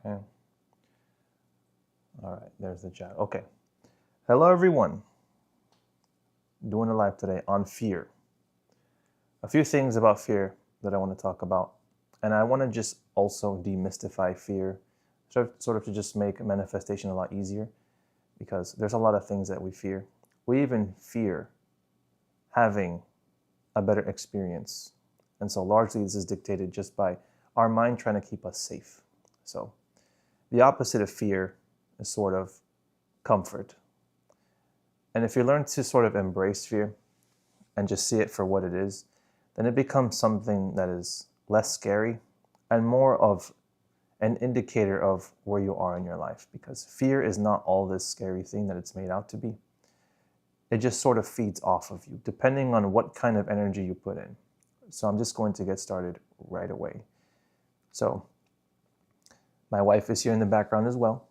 Okay. All right, there's the chat. Okay. Hello, everyone. Doing a live today on fear. A few things about fear that I want to talk about. And I want to just also demystify fear, sort of to just make manifestation a lot easier, because there's a lot of things that we fear. We even fear having a better experience. And so largely this is dictated just by our mind trying to keep us safe. So the opposite of fear is sort of comfort. And if you learn to sort of embrace fear and just see it for what it is, then it becomes something that is less scary and more of an indicator of where you are in your life, because fear is not all this scary thing that it's made out to be. It just sort of feeds off of you, depending on what kind of energy you put in. So I'm just going to get started right away. So my wife is here in the background as well.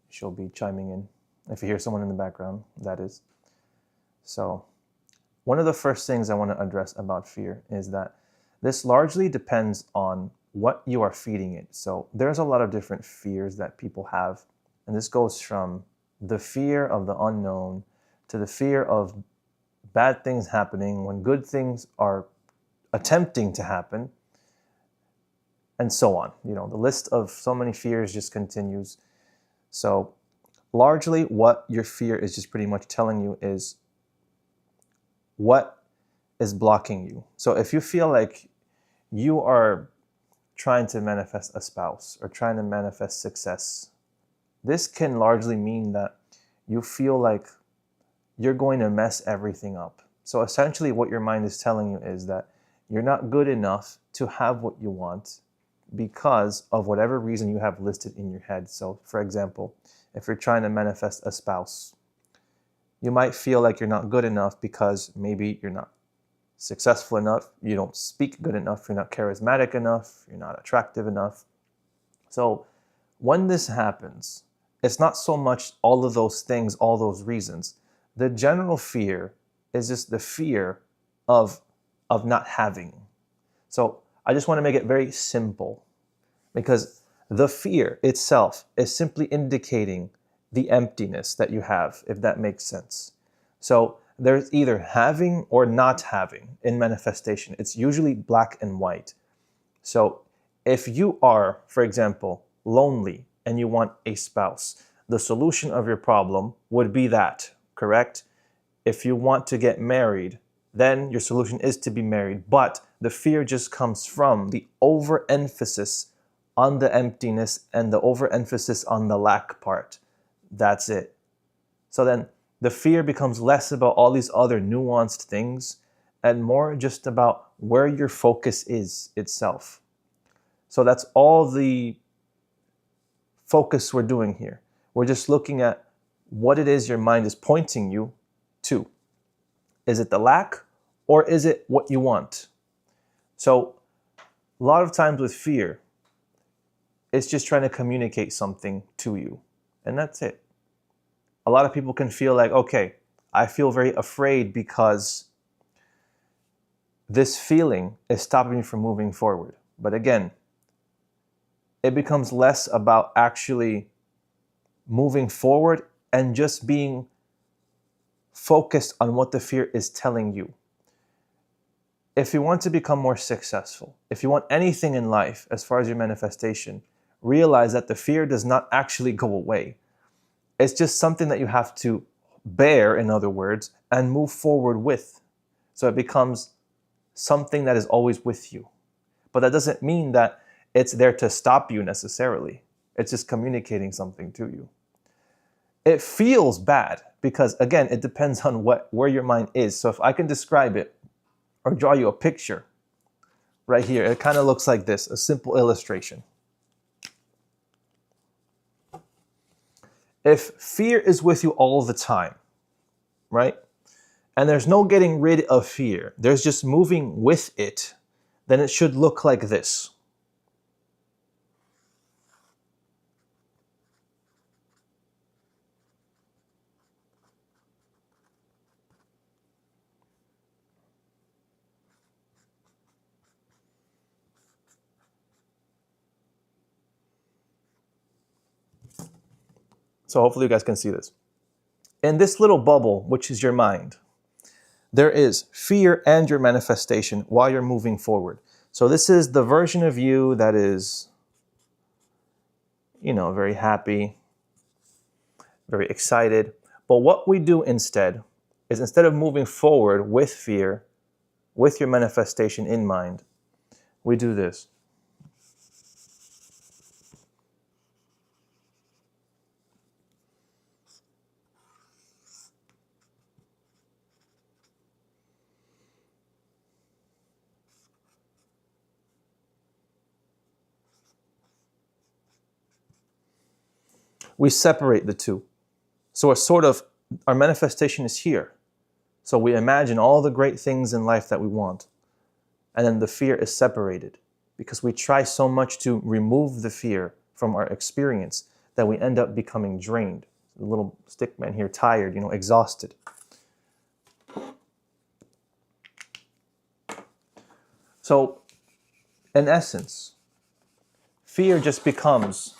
She'll be chiming in. If you hear someone in the background, that is. So one of the first things I want to address about fear is that this largely depends on what you are feeding it. So there's a lot of different fears that people have. And this goes from the fear of the unknown to the fear of bad things happening when good things are attempting to happen, and so on. You know, the list of so many fears just continues. So largely what your fear is just pretty much telling you is what is blocking you. So if you feel like you are trying to manifest a spouse or trying to manifest success, this can largely mean that you feel like you're going to mess everything up. So essentially what your mind is telling you is that you're not good enough to have what you want because of whatever reason you have listed in your head. So for example, if you're trying to manifest a spouse, you might feel like you're not good enough because maybe you're not successful enough, you don't speak good enough, you're not charismatic enough, you're not attractive enough. So when this happens, it's not so much all of those things, all those reasons. The general fear is just the fear of not having. So I just want to make it very simple, because the fear itself is simply indicating the emptiness that you have, if that makes sense. So there's either having or not having in manifestation. It's usually black and white. So if you are, for example, lonely and you want a spouse, the solution of your problem would be that, correct? If you want to get married, then your solution is to be married. But the fear just comes from the overemphasis on the emptiness and the overemphasis on the lack part. That's it. So then the fear becomes less about all these other nuanced things and more just about where your focus is itself. So that's all the focus we're doing here. We're just looking at what it is your mind is pointing you to. Is it the lack or is it what you want? So a lot of times with fear, it's just trying to communicate something to you, and that's it. A lot of people can feel like, okay, I feel very afraid because this feeling is stopping me from moving forward. But again, it becomes less about actually moving forward and just being focused on what the fear is telling you. If you want to become more successful, if you want anything in life as far as your manifestation, realize that the fear does not actually go away. It's just something that you have to bear, in other words, and move forward with. So it becomes something that is always with you. But that doesn't mean that it's there to stop you necessarily. It's just communicating something to you. It feels bad because, again, it depends on where your mind is. So if I can describe it or draw you a picture right here, it kind of looks like this, a simple illustration. If fear is with you all the time, right? And there's no getting rid of fear, there's just moving with it, then it should look like this. So hopefully you guys can see this. In this little bubble, which is your mind, there is fear and your manifestation while you're moving forward. So this is the version of you that is, very happy, very excited. But what we do instead is, instead of moving forward with fear, with your manifestation in mind, we do this. We separate the two. So it's sort of, our manifestation is here. So we imagine all the great things in life that we want. And then the fear is separated because we try so much to remove the fear from our experience that we end up becoming drained. The little stick man here, tired, exhausted. So in essence, fear just becomes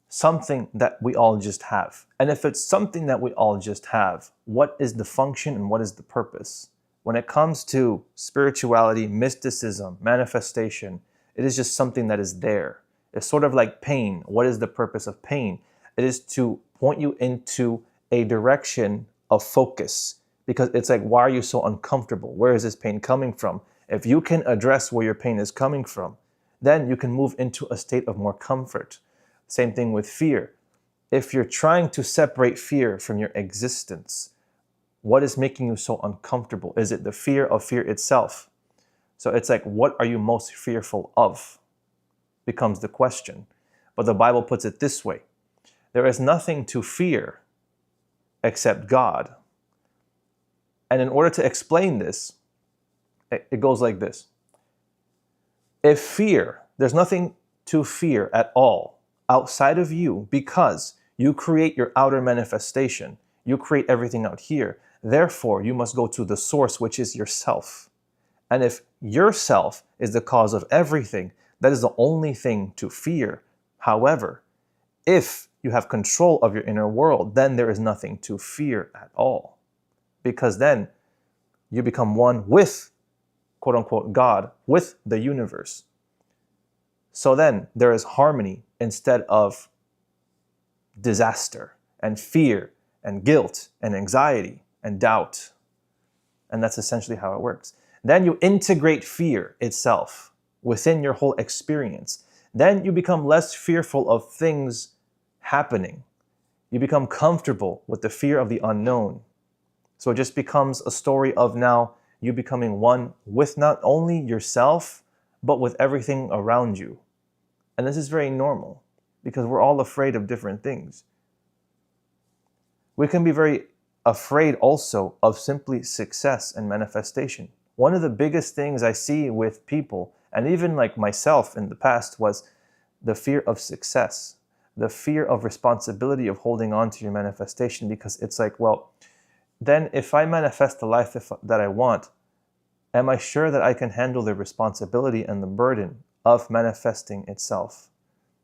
something that we all just have. And if it's something that we all just have, what is the function and what is the purpose? When it comes to spirituality, mysticism, manifestation, it is just something that is there. It's sort of like pain. What is the purpose of pain? It is to point you into a direction of focus, because it's like, why are you so uncomfortable? Where is this pain coming from? If you can address where your pain is coming from, then you can move into a state of more comfort. Same thing with fear. If you're trying to separate fear from your existence, what is making you so uncomfortable? Is it the fear of fear itself? So it's like, what are you most fearful of? Becomes the question. But the Bible puts it this way. There is nothing to fear except God. And in order to explain this, it goes like this. If fear, there's nothing to fear at all outside of you, because you create your outer manifestation. You create everything out here. Therefore, you must go to the source, which is yourself. And if yourself is the cause of everything, that is the only thing to fear. However, if you have control of your inner world, then there is nothing to fear at all. Because then you become one with, quote unquote, God, with the universe. So then there is harmony instead of disaster and fear and guilt and anxiety and doubt. And that's essentially how it works. Then you integrate fear itself within your whole experience. Then you become less fearful of things happening. You become comfortable with the fear of the unknown. So it just becomes a story of now you becoming one with not only yourself, but with everything around you. And this is very normal because we're all afraid of different things. We can be very afraid also of simply success and manifestation. One of the biggest things I see with people, and even like myself in the past, was the fear of success, the fear of responsibility of holding on to your manifestation, because it's like, well, then if I manifest the life that I want, am I sure that I can handle the responsibility and the burden of manifesting itself?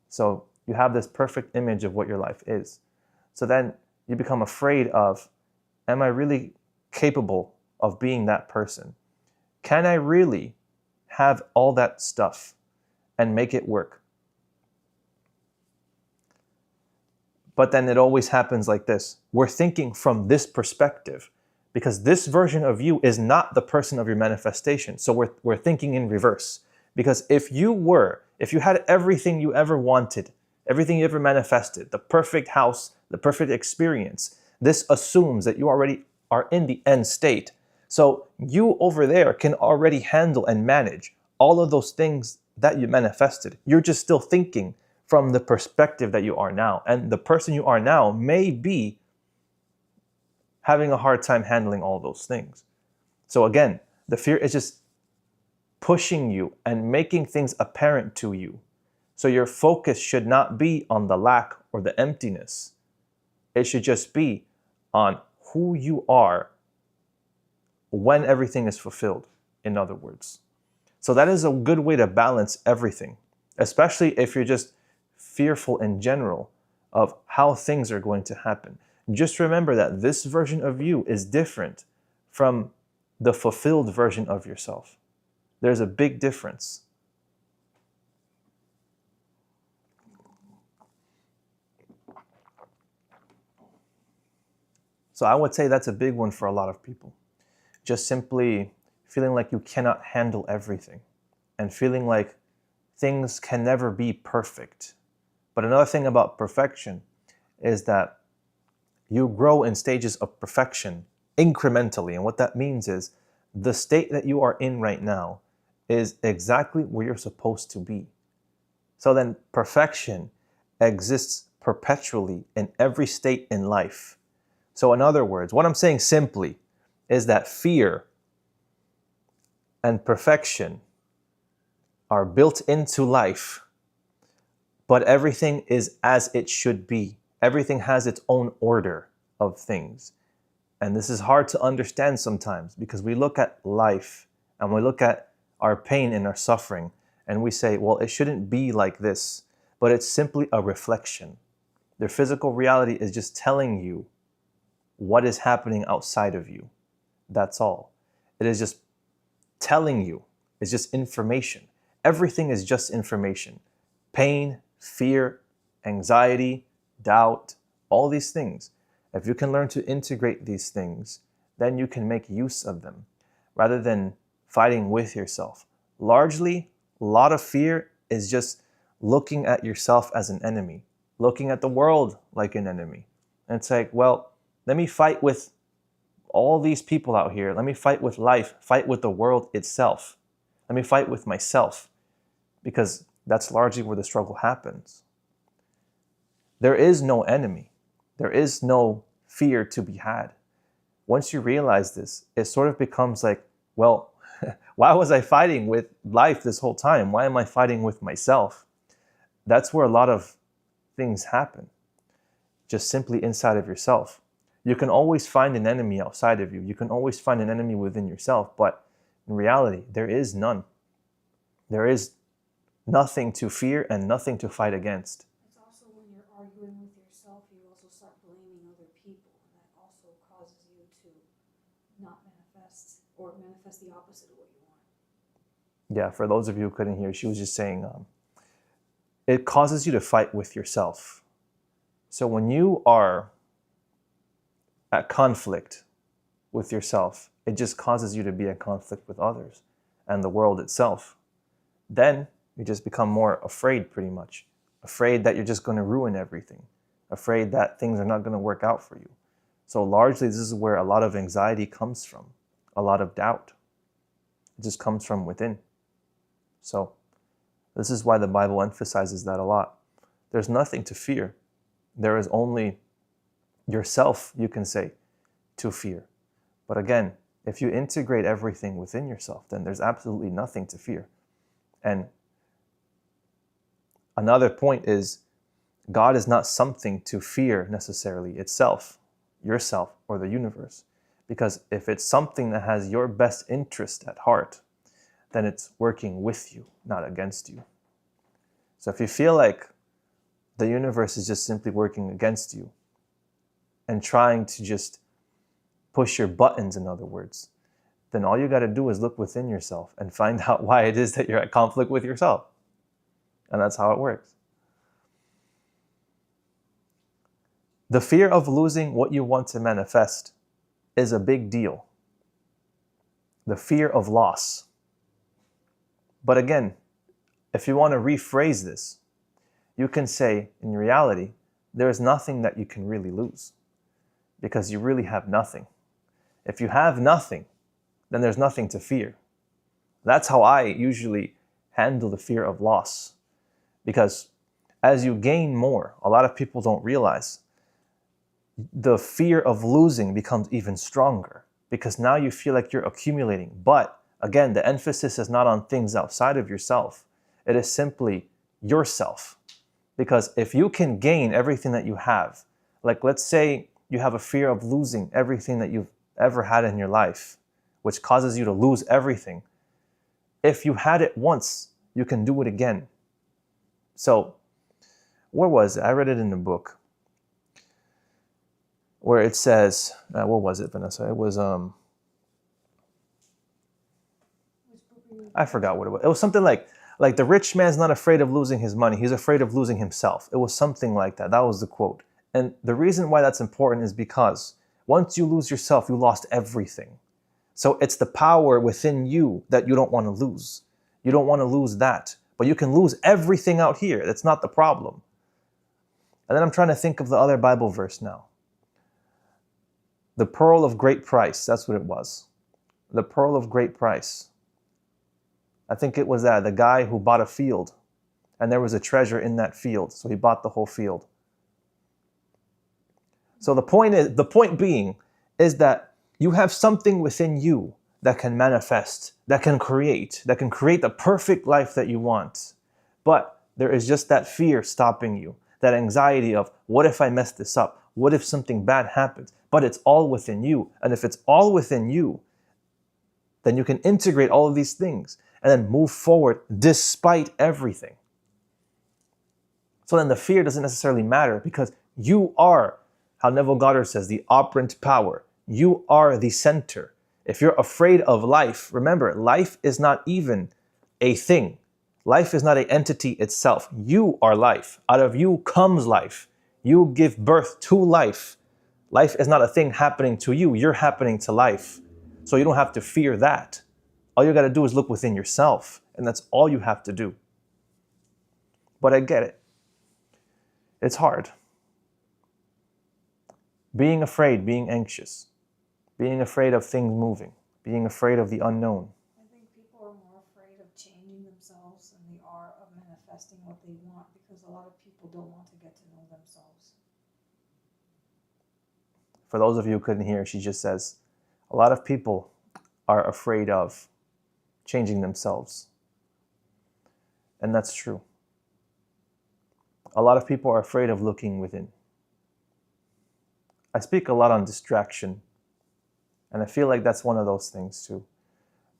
So you have this perfect image of what your life is. So then you become afraid of, am I really capable of being that person? Can I really have all that stuff and make it work? But then it always happens like this. We're thinking from this perspective, because this version of you is not the person of your manifestation. So we're thinking in reverse. Because if you had everything you ever wanted, everything you ever manifested, the perfect house, the perfect experience, this assumes that you already are in the end state. So you over there can already handle and manage all of those things that you manifested. You're just still thinking from the perspective that you are now. And the person you are now may be having a hard time handling all those things. So again, the fear is just pushing you and making things apparent to you. So your focus should not be on the lack or the emptiness. It should just be on who you are when everything is fulfilled, in other words. So that is a good way to balance everything, especially if you're just fearful in general of how things are going to happen. Just remember that this version of you is different from the fulfilled version of yourself. There's a big difference. So I would say that's a big one for a lot of people. Just simply feeling like you cannot handle everything and feeling like things can never be perfect. But another thing about perfection is that you grow in stages of perfection incrementally. And what that means is the state that you are in right now is exactly where you're supposed to be. So then perfection exists perpetually in every state in life. So in other words, what I'm saying simply is that fear and perfection are built into life, but everything is as it should be. Everything has its own order of things. And this is hard to understand sometimes because we look at life and we look at our pain and our suffering and we say, well, it shouldn't be like this, but it's simply a reflection. Their physical reality is just telling you what is happening outside of you. That's all. It is just telling you. It's just information. Everything is just information. Pain, fear, anxiety, doubt, all these things. If you can learn to integrate these things, then you can make use of them rather than fighting with yourself. Largely, a lot of fear is just looking at yourself as an enemy, looking at the world like an enemy. And it's like, well, let me fight with all these people out here. Let me fight with life, fight with the world itself. Let me fight with myself, because that's largely where the struggle happens. There is no enemy. There is no fear to be had. Once you realize this, it sort of becomes like, well, why was I fighting with life this whole time? Why am I fighting with myself? That's where a lot of things happen, just simply inside of yourself. You can always find an enemy outside of you. You can always find an enemy within yourself, but in reality, there is none. There is nothing to fear and nothing to fight against. It's also when you're arguing with yourself, you also start blaming other people, and that also causes you to not manifest or manifest the opposite of what you want. Yeah, for those of you who couldn't hear, she was just saying it causes you to fight with yourself. So when you are at conflict with yourself, it just causes you to be at conflict with others and the world itself. Then you just become more afraid, pretty much. Afraid that you're just going to ruin everything. Afraid that things are not going to work out for you. So largely, this is where a lot of anxiety comes from. A lot of doubt. It just comes from within. So this is why the Bible emphasizes that a lot. There's nothing to fear. There is only yourself, you can say, to fear. But again, if you integrate everything within yourself, then there's absolutely nothing to fear. And another point is, God is not something to fear necessarily itself, yourself, or the universe. Because if it's something that has your best interest at heart, then it's working with you, not against you. So if you feel like the universe is just simply working against you and trying to just push your buttons, in other words, then all you got to do is look within yourself and find out why it is that you're at conflict with yourself. And that's how it works. The fear of losing what you want to manifest is a big deal. The fear of loss. But again, if you want to rephrase this, you can say, in reality, there is nothing that you can really lose, because you really have nothing. If you have nothing, then there's nothing to fear. That's how I usually handle the fear of loss. Because as you gain more, a lot of people don't realize, the fear of losing becomes even stronger, because now you feel like you're accumulating. But again, the emphasis is not on things outside of yourself. It is simply yourself. Because if you can gain everything that you have, like let's say you have a fear of losing everything that you've ever had in your life, which causes you to lose everything. If you had it once, you can do it again. So, where was it? I read it in the book. where it says, what was it, Vanessa? It was, Which book are you I forgot what it was. It was something like the rich man's not afraid of losing his money. He's afraid of losing himself. It was something like that. That was the quote. And the reason why that's important is because once you lose yourself, you lost everything. So it's the power within you that you don't want to lose. You don't want to lose that. But you can lose everything out here. That's not the problem. And then I'm trying to think of the other Bible verse now. The pearl of great price. That's what it was. The pearl of great price. I think it was that, the guy who bought a field, and there was a treasure in that field, so he bought the whole field. So the point being is that you have something within you that can manifest, that can create the perfect life that you want. But there is just that fear stopping you, that anxiety of, what if I mess this up? What if something bad happens? But it's all within you. And if it's all within you, then you can integrate all of these things and then move forward despite everything. So then the fear doesn't necessarily matter, because you are, how Neville Goddard says, the operant power. You are the center. If you're afraid of life, remember, life is not even a thing. Life is not an entity itself. You are life. Out of you comes life. You give birth to life. Life is not a thing happening to you. You're happening to life. So you don't have to fear that. All you got to do is look within yourself, and that's all you have to do. But I get it. It's hard. Being afraid, being anxious, being afraid of things moving, being afraid of the unknown. I think people are more afraid of changing themselves than they are of manifesting what they want, because a lot of people don't want to get to know themselves. For those of you who couldn't hear, she just says, a lot of people are afraid of changing themselves. And that's true. A lot of people are afraid of looking within. I speak a lot on distraction, and I feel like that's one of those things too,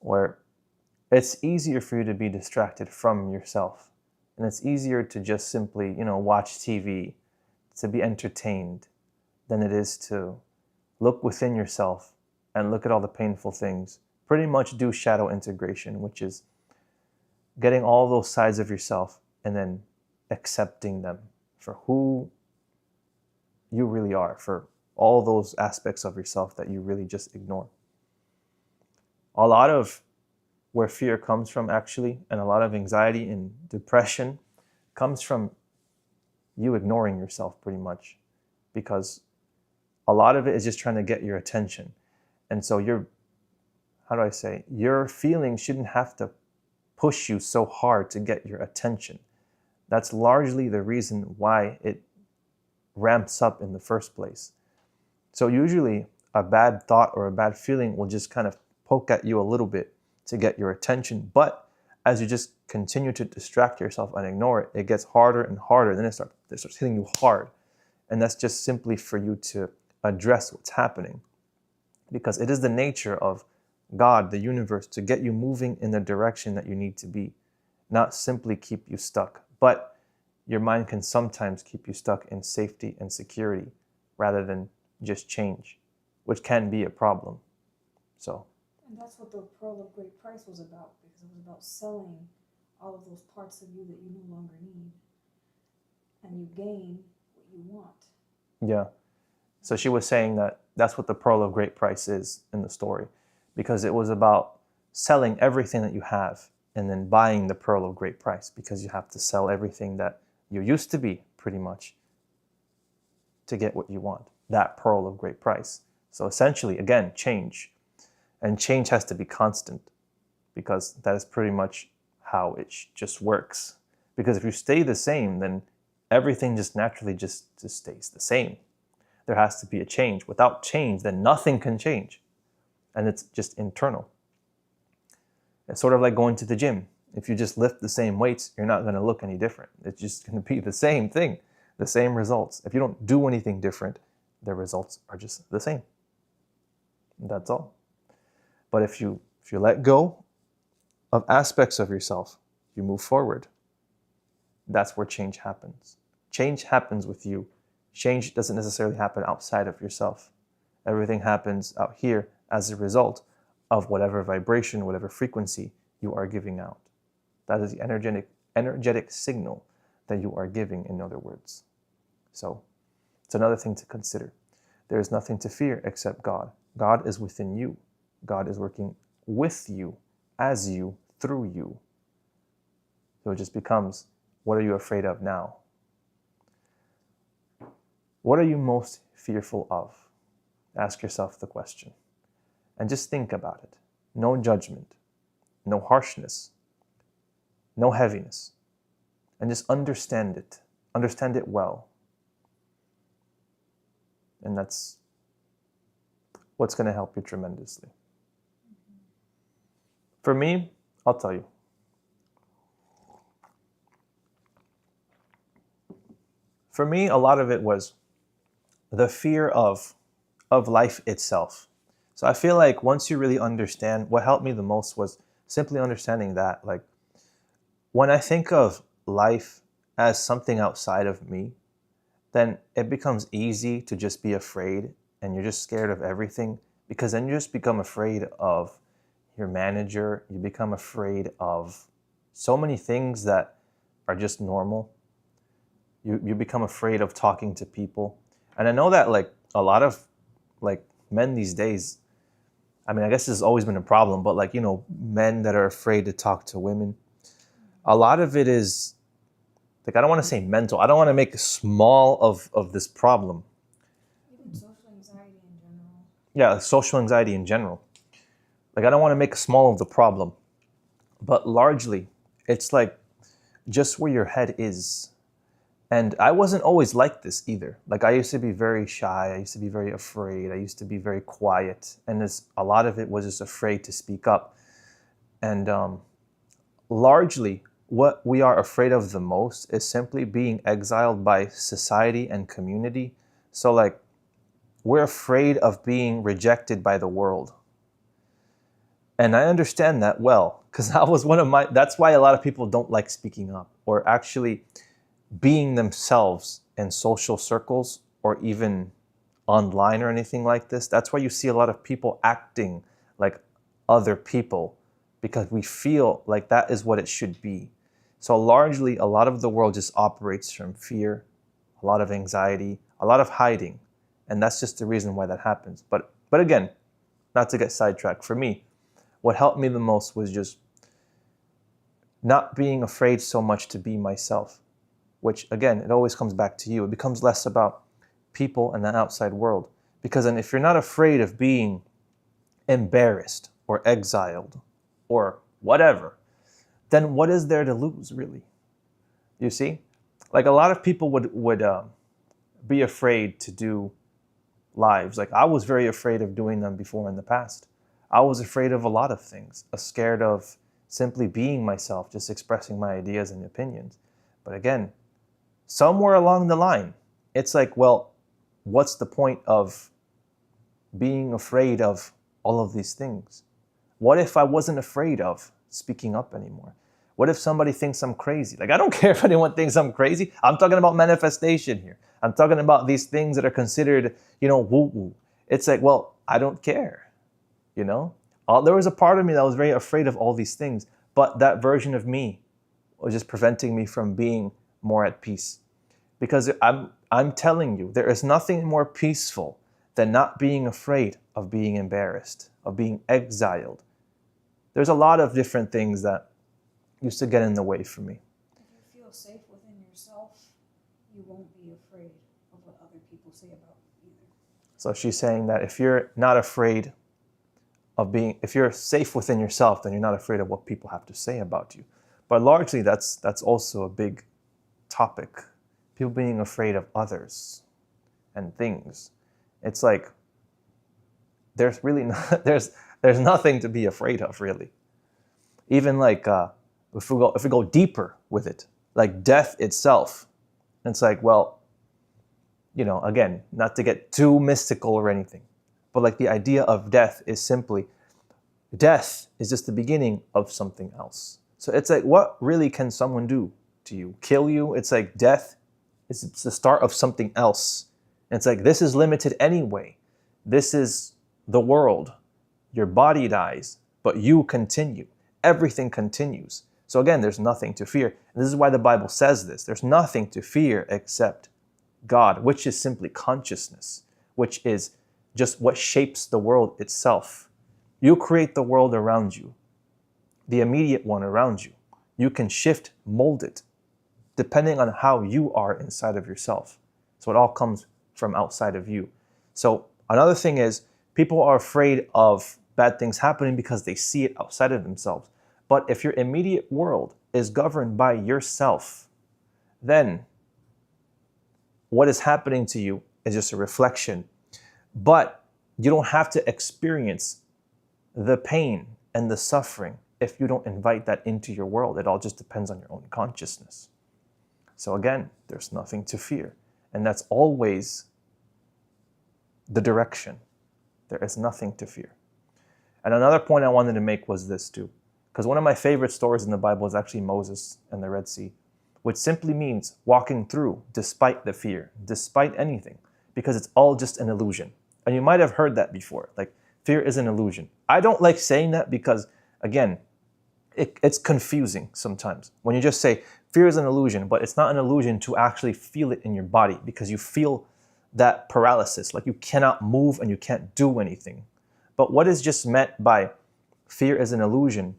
where it's easier for you to be distracted from yourself. And it's easier to just simply, watch TV, to be entertained, than it is to look within yourself and look at all the painful things. Pretty much do shadow integration, which is getting all those sides of yourself and then accepting them for who you really are, for all those aspects of yourself that you really just ignore. A lot of where fear comes from, actually, and a lot of anxiety and depression comes from you ignoring yourself, pretty much, because a lot of it is just trying to get your attention. And so your feelings shouldn't have to push you so hard to get your attention. That's largely the reason why it ramps up in the first place. So usually a bad thought or a bad feeling will just kind of poke at you a little bit to get your attention. But as you just continue to distract yourself and ignore it, it gets harder and harder. Then it starts hitting you hard. And that's just simply for you to address what's happening. Because it is the nature of God, the universe, to get you moving in the direction that you need to be, not simply keep you stuck. But your mind can sometimes keep you stuck in safety and security rather than just change, which can be a problem. So. And that's what the Pearl of Great Price was about, because it was about selling all of those parts of you that you no longer need, and you gain what you want. Yeah. So she was saying that that's what the Pearl of Great Price is in the story, because it was about selling everything that you have and then buying the Pearl of Great Price, because you have to sell everything that you used to be, pretty much, to get what you want, that Pearl of Great Price. So essentially, again, change. And change has to be constant, because that is pretty much how it just works. Because if you stay the same, then everything just naturally just stays the same. There has to be a change. Without change, then nothing can change. And it's just internal. It's sort of like going to the gym. If you just lift the same weights, you're not going to look any different. It's just going to be the same thing, the same results. If you don't do anything different, the results are just the same. That's all. But if you let go of aspects of yourself, you move forward. That's where change happens. Change happens with you. Change doesn't necessarily happen outside of yourself. Everything happens out here as a result of whatever vibration, whatever frequency you are giving out. That is the energetic signal that you are giving, in other words. So it's another thing to consider. There is nothing to fear except God. God is within you. God is working with you, as you, through you. So it just becomes, what are you afraid of now? What are you most fearful of? Ask yourself the question. And just think about it. No judgment, no harshness, no heaviness. And just understand it. Understand it well. And that's what's going to help you tremendously. For me, I'll tell you. For me, a lot of it was the fear of life itself. So I feel like once you really understand, what helped me the most was simply understanding that, like, when I think of life as something outside of me, then it becomes easy to just be afraid, and you're just scared of everything, because then you just become afraid of your manager, you become afraid of so many things that are just normal. You become afraid of talking to people. And I know that, like, a lot of, like, men these days, I mean, I guess this has always been a problem, but, like, you know, men that are afraid to talk to women, a lot of it is, like, I don't want to say mental. I don't want to make small of this problem. Even social anxiety in general. Yeah, social anxiety in general. Like, I don't want to make small of the problem. But largely, it's like just where your head is. And I wasn't always like this either. Like, I used to be very shy. I used to be very afraid. I used to be very quiet. And a lot of it was just afraid to speak up. And largely, what we are afraid of the most is simply being exiled by society and community. So, like, we're afraid of being rejected by the world. And I understand that well, because that was that's why a lot of people don't like speaking up or actually being themselves in social circles or even online or anything like this. That's why you see a lot of people acting like other people, because we feel like that is what it should be. So largely, a lot of the world just operates from fear, a lot of anxiety, a lot of hiding. And that's just the reason why that happens. But again, not to get sidetracked, for me, what helped me the most was just not being afraid so much to be myself, which, again, it always comes back to you. It becomes less about people and the outside world. Because then if you're not afraid of being embarrassed or exiled or whatever, then what is there to lose, really? You see? Like, a lot of people would be afraid to do lives. Like, I was very afraid of doing them before in the past. I was afraid of a lot of things. I was scared of simply being myself, just expressing my ideas and opinions. But again, somewhere along the line, it's like, well, what's the point of being afraid of all of these things? What if I wasn't afraid of speaking up anymore? What if somebody thinks I'm crazy? Like, I don't care if anyone thinks I'm crazy. I'm talking about manifestation here. I'm talking about these things that are considered, woo-woo. It's like, well, I don't care, There was a part of me that was very afraid of all these things, but that version of me was just preventing me from being more at peace. Because I'm telling you, there is nothing more peaceful than not being afraid of being embarrassed, of being exiled. There's a lot of different things that used to get in the way for me. If you feel safe within yourself, you won't be afraid of what other people say about you either. So she's saying that if you're not afraid if you're safe within yourself, then you're not afraid of what people have to say about you. But largely, that's also a big topic. People being afraid of others and things. It's like, there's really not, there's nothing to be afraid of, really. Even like, if we go deeper with it, like death itself, it's like, well, again, not to get too mystical or anything, but like the idea of death is simply, death is just the beginning of something else. So it's like, what really can someone do to you? Kill you? It's like death it's the start of something else. And it's like, this is limited anyway. This is the world. Your body dies, but you continue. Everything continues. So again, there's nothing to fear. And this is why the Bible says this. There's nothing to fear except God, which is simply consciousness, which is just what shapes the world itself. You create the world around you, the immediate one around you. You can shift, mold it, depending on how you are inside of yourself. So it all comes from outside of you. So another thing is, people are afraid of bad things happening because they see it outside of themselves. But if your immediate world is governed by yourself, then what is happening to you is just a reflection. But you don't have to experience the pain and the suffering if you don't invite that into your world. It all just depends on your own consciousness. So again, there's nothing to fear. And that's always the direction. There is nothing to fear. And another point I wanted to make was this too. Because one of my favorite stories in the Bible is actually Moses and the Red Sea, which simply means walking through despite the fear, despite anything, because it's all just an illusion. And you might have heard that before, like fear is an illusion. I don't like saying that because, again, it's confusing sometimes. When you just say fear is an illusion, but it's not an illusion to actually feel it in your body, because you feel that paralysis, like you cannot move and you can't do anything. But what is just meant by fear is an illusion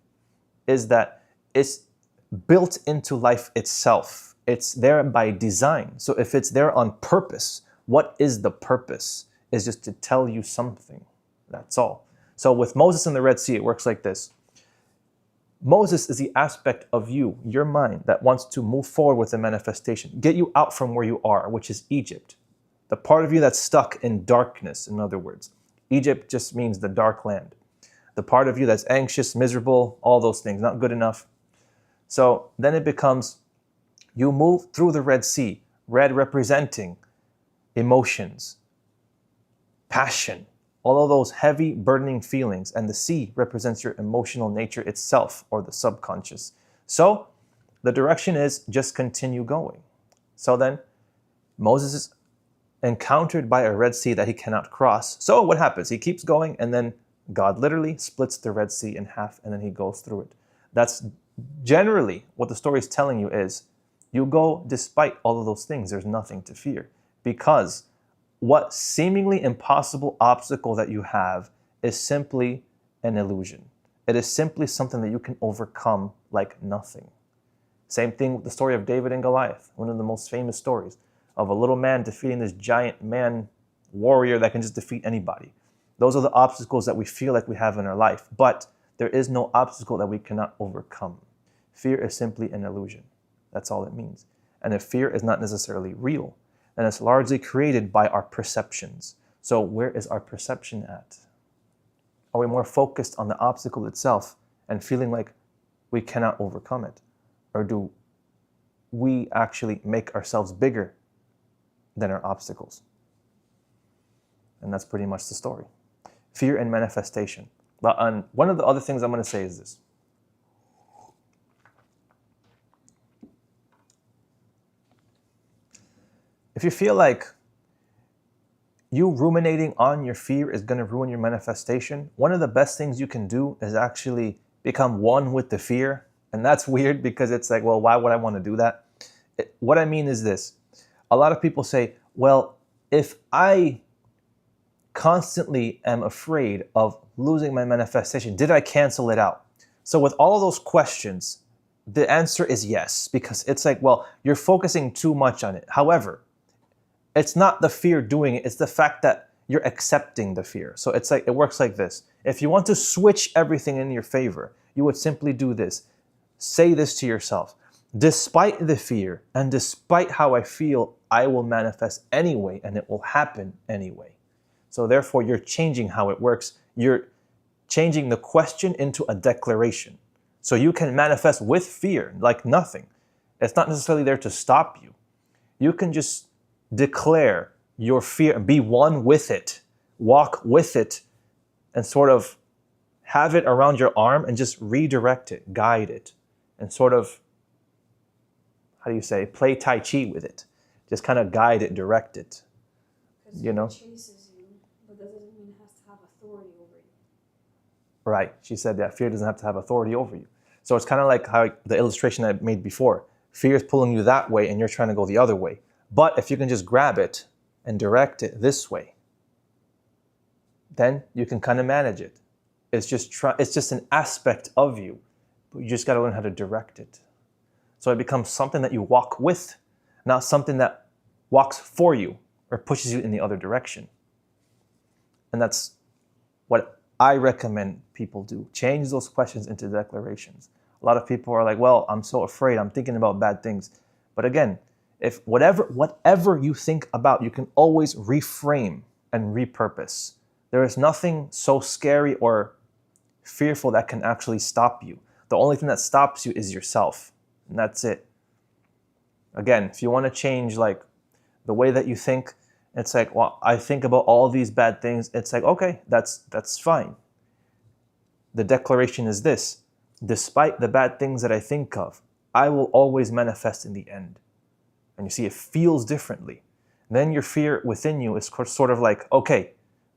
is that it's built into life itself. It's there by design. So if it's there on purpose, what is the purpose? Is just to tell you something. That's all. So with Moses and the Red Sea, it works like this. Moses is the aspect of you, your mind, that wants to move forward with the manifestation, get you out from where you are, which is Egypt. The part of you that's stuck in darkness, in other words. Egypt just means the dark land. The part of you that's anxious, miserable, all those things, not good enough. So then it becomes, you move through the Red Sea, red representing emotions, passion, all of those heavy, burdening feelings, and the sea represents your emotional nature itself, or the subconscious. So the direction is just continue going. So then Moses is encountered by a Red Sea that he cannot cross. So what happens? He keeps going, and then God literally splits the Red Sea in half, and then he goes through it. That's generally what the story is telling you is, you go despite all of those things. There's nothing to fear, because what seemingly impossible obstacle that you have is simply an illusion. It is simply something that you can overcome like nothing. Same thing with the story of David and Goliath, one of the most famous stories of a little man defeating this giant man warrior that can just defeat anybody. Those are the obstacles that we feel like we have in our life, but there is no obstacle that we cannot overcome. Fear is simply an illusion. That's all it means. And if fear is not necessarily real, then it's largely created by our perceptions. So where is our perception at? Are we more focused on the obstacle itself and feeling like we cannot overcome it? Or do we actually make ourselves bigger than our obstacles? And that's pretty much the story. Fear and manifestation. And one of the other things I'm going to say is this. If you feel like you ruminating on your fear is going to ruin your manifestation, one of the best things you can do is actually become one with the fear. And that's weird because it's like, well, why would I want to do that? What I mean is this. A lot of people say, well, if I constantly am afraid of losing my manifestation, did I cancel it out? So with all of those questions, the answer is yes, because it's like, well, you're focusing too much on it. However, it's not the fear doing it, it's the fact that you're accepting the fear. So it's like, it works like this. If you want to switch everything in your favor, you would simply do this. Say this to yourself. Despite the fear and despite how I feel, I will manifest anyway, and it will happen anyway. So therefore, you're changing how it works. You're changing the question into a declaration. So you can manifest with fear like nothing. It's not necessarily there to stop you. You can just declare your fear and be one with it. Walk with it and sort of have it around your arm and just redirect it, guide it, and sort of, how do you say, play Tai Chi with it. Just kind of guide it, direct it. Because You fear know? chases you, but that doesn't mean it has to have authority over you. Right. She said that fear doesn't have to have authority over you. So it's kind of like how the illustration I made before. Fear is pulling you that way and you're trying to go the other way. But if you can just grab it and direct it this way, then you can kind of manage it. It's just an aspect of you, but you just got to learn how to direct it. So it becomes something that you walk with, not something that walks for you or pushes you in the other direction. And that's what I recommend people do. Change those questions into declarations. A lot of people are like, well, I'm so afraid, I'm thinking about bad things. But again, if whatever you think about, you can always reframe and repurpose. There is nothing so scary or fearful that can actually stop you. The only thing that stops you is yourself, and that's it. Again, if you want to change like the way that you think, it's like, well, I think about all these bad things. It's like, okay, that's fine. The declaration is this: despite the bad things that I think of, I will always manifest in the end. And you see, it feels differently. Then your fear within you is sort of like, okay,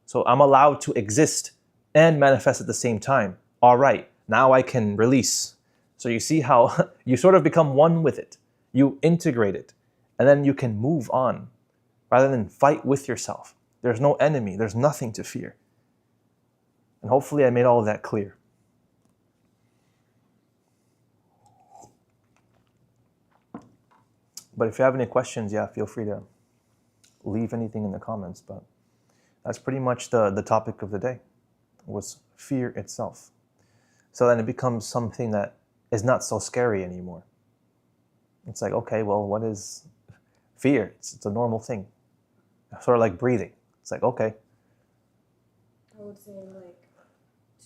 so I'm allowed to exist and manifest at the same time. All right, now I can release. So you see how you sort of become one with it. You integrate it, and then you can move on rather than fight with yourself. There's no enemy, there's nothing to fear. And hopefully I made all of that clear. But if you have any questions, yeah, feel free to leave anything in the comments. But that's pretty much the topic of the day, was fear itself. So then it becomes something that is not so scary anymore. It's like, okay, well, what is fear? It's a normal thing. Sort of like breathing. It's like, okay. I would say, like,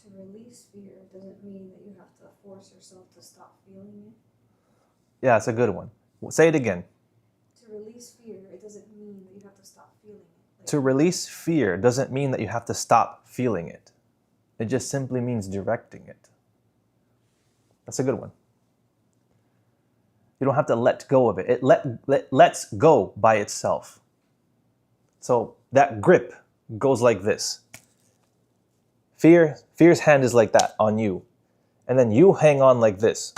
to release fear doesn't mean that you have to force yourself to stop feeling it. Yeah, it's a good one. Say it again. To release fear, it doesn't mean that you have to stop feeling it. Like, To release fear doesn't mean that you have to stop feeling it. It just simply means directing it. That's a good one. You don't have to let go of it. It lets go by itself. So that grip goes like this. Fear's hand is like that on you. And then you hang on like this.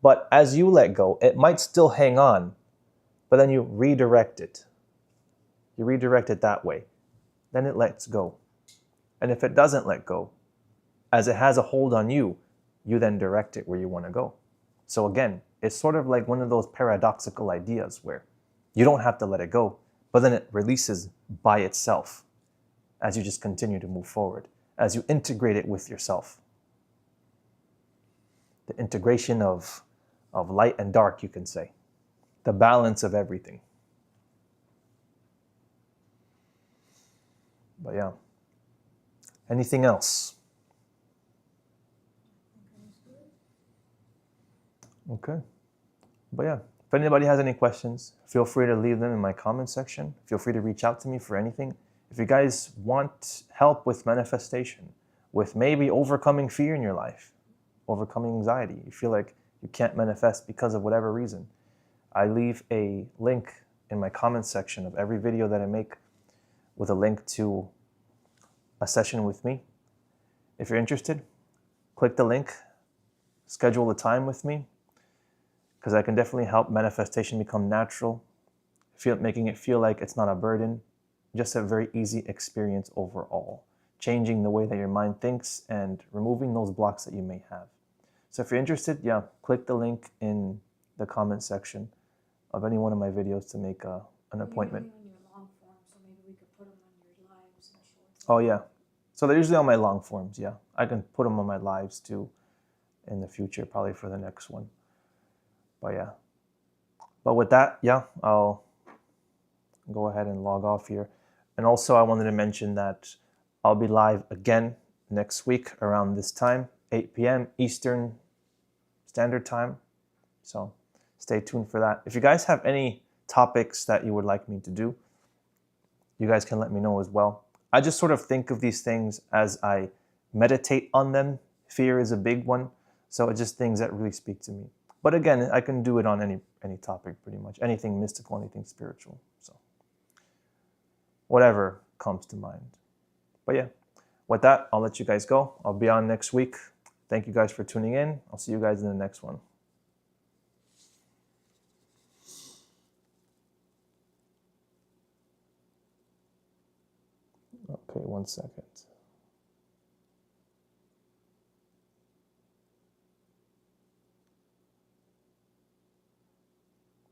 But as you let go, it might still hang on, but then you redirect it. You redirect it that way. Then it lets go. And if it doesn't let go, as it has a hold on you, you then direct it where you want to go. So again, it's sort of like one of those paradoxical ideas where you don't have to let it go, but then it releases by itself as you just continue to move forward, as you integrate it with yourself. The integration of light and dark, you can say. The balance of everything. But yeah. Anything else? Okay. But yeah, if anybody has any questions, feel free to leave them in my comment section. Feel free to reach out to me for anything. If you guys want help with manifestation, with maybe overcoming fear in your life, overcoming anxiety, you feel like you can't manifest because of whatever reason, I leave a link in my comment section of every video that I make with a link to a session with me. If you're interested, click the link, schedule a time with me, because I can definitely help manifestation become natural, making it feel like it's not a burden, just a very easy experience overall, changing the way that your mind thinks and removing those blocks that you may have. So if you're interested, yeah, click the link in the comment section of any one of my videos to make an appointment. Maybe on your long form, so maybe we could put them on your lives and shorts. Oh yeah, so they're usually on my long forms, yeah. I can put them on my lives too in the future, probably for the next one. But yeah. But with that, yeah, I'll go ahead and log off here. And also I wanted to mention that I'll be live again next week around this time, 8 p.m. Eastern Standard Time. So stay tuned for that. If you guys have any topics that you would like me to do, you guys can let me know as well. I just sort of think of these things as I meditate on them. Fear is a big one. So it's just things that really speak to me. But again, I can do it on any topic pretty much. Anything mystical, anything spiritual. So whatever comes to mind. But yeah, with that, I'll let you guys go. I'll be on next week. Thank you guys for tuning in. I'll see you guys in the next one. Okay, 1 second.